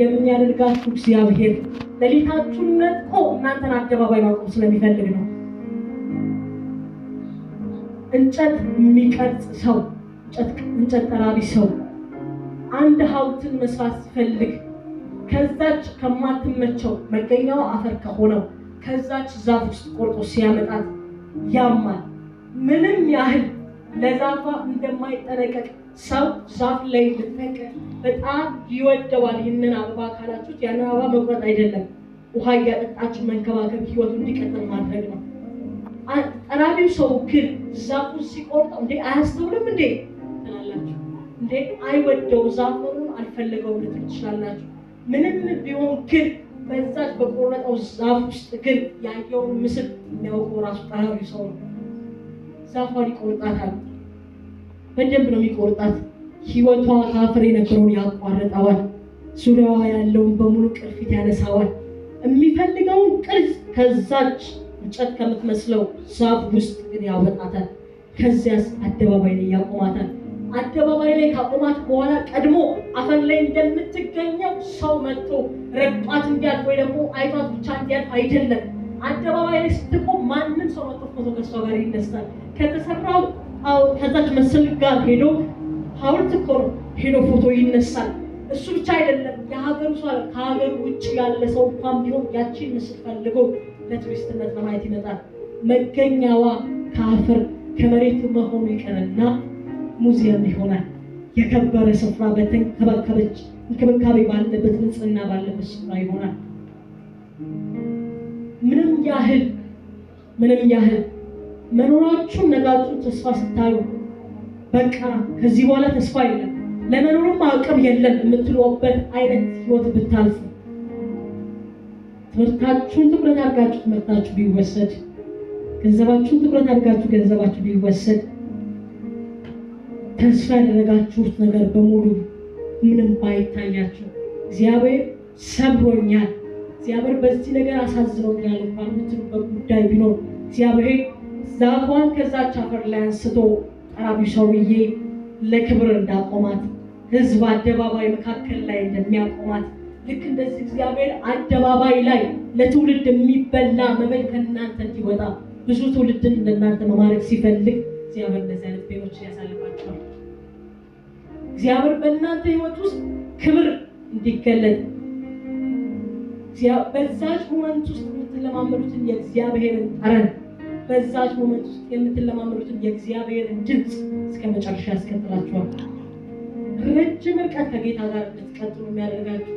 የሚያደርጋችሁ እግዚአብሔር ለሊታችሁን ነጥቆ እናንተን አደባባይ ማቆም ስለሚፈልግ ነው። እንጨት የሚቀርጽ ሰው እንጨት ጠራቢ ሰው አንድ ሐውልትን መስራት ሲፈልግ ከዛች ከማትመቸው መገኛው አፈር ከሆነው ከዛች ዛፍ ውስጥ ቆርጦ ሲያመጣት ያማል። ምንም ያህል ለዛፏ እንደማይጠነቀቅ ሰው ዛፍ ላይ ልትነቀል በጣም ይወደዋል። ይህንን አበባ ካላችሁት ያንን አበባ መቁረጥ አይደለም፣ ውሃ እያጠጣችሁ መንከባከብ፣ ህይወቱ እንዲቀጥል ማድረግ ነው። ጠራቢው ሰው ግን ዛፉን ሲቆርጠው እንዴ አያስተውልም እንዴ ትላላችሁ? እንዴ አይወደው ዛፉን አልፈለገውም ልትሉ ትችላላችሁ። ምንም ቢሆን ግን በዛች በቆረጠው ዛፍ ውስጥ ግን ያየውን ምስል የሚያውቀው ራሱ ጠራቢው ሰው ነው። ዛፏን ይቆርጣታል፣ በደንብ ነው የሚቆርጣት። ህይወቷ ካፍሬ የነበረውን ያቋርጠዋል። ዙሪያዋ ያለውን በሙሉ ቅርፊት ያነሳዋል። የሚፈልገውን ቅርጽ ከዛች እንጨት ከምትመስለው ዛፍ ውስጥ ግን ያወጣታል። ከዚያስ አደባባይ ላይ ያቆማታል። አደባባይ ላይ ካቆማት በኋላ ቀድሞ አፈር ላይ እንደምትገኘው ሰው መጥቶ ረግጧት እንዲያልፍ ወይ ደግሞ አይቷት ብቻ እንዲያልፍ አይደለም። አደባባይ ላይ ስትቆም ማንም ሰው መጥቶ ፎቶ ከሷ ጋር ይነሳል። ከተሰራው ከዛች ምስል ጋር ሄዶ ሐውልት እኮ ነው ሄዶ ፎቶ ይነሳል። እሱ ብቻ አይደለም፣ የሀገሩ ሰው ከሀገሩ ውጭ ያለ ሰው እንኳን ቢሆን ያቺን ምስል ፈልጎ ለቱሪስትነት ለማየት ይመጣል። መገኛዋ ከአፈር ከመሬት መሆኑ ይቀርና ሙዚየም ይሆናል። የከበረ ስፍራ በተንከባከበች እንክብካቤ ባለበት ንጽህና ባለበት ስፍራ ይሆናል። ምንም ያህል መኖራችሁን ነጋችሁን ተስፋ ስታዩ በቃ ከዚህ በኋላ ተስፋ የለም ለመኖርም አቅም የለም የምትሉበት አይነት ህይወት ብታልፉ፣ ትምህርታችሁን ትኩረት አድርጋችሁ ትምህርታችሁ ቢወሰድ፣ ገንዘባችሁን ትኩረት አድርጋችሁ ገንዘባችሁ ቢወሰድ፣ ተስፋ ያደረጋችሁት ነገር በሙሉ ምንም ባይታያችሁ፣ እግዚአብሔር ሰብሮኛል፣ እግዚአብሔር በዚህ ነገር አሳዝኖኛል እንኳን የምትሉበት ጉዳይ ቢኖር እግዚአብሔር ዛፏን ከዛች አፈር ላይ አንስቶ ጠራቢው ሰውዬ ለክብር እንዳቆማት ህዝብ አደባባይ መካከል ላይ እንደሚያቆማት ልክ እንደዚህ እግዚአብሔር አደባባይ ላይ ለትውልድ የሚበላ መብል ከእናንተ እንዲወጣ ብዙ ትውልድን እንደናንተ መማረክ ሲፈልግ እግዚአብሔር እንደዚህ አይነት ቤቶች ያሳልፋቸዋል። እግዚአብሔር በእናንተ ህይወት ውስጥ ክብር እንዲገለጥ በዛች ሞመንት ውስጥ የምትለማመዱትን የእግዚአብሔርን ጠረን፣ በዛች ሞመንት ውስጥ የምትለማመዱትን የእግዚአብሔርን ድምፅ እስከ መጨረሻ ያስከትላችኋል። ረጅም ርቀት ከጌታ ጋር እንድትቀጥሉ የሚያደርጋችሁ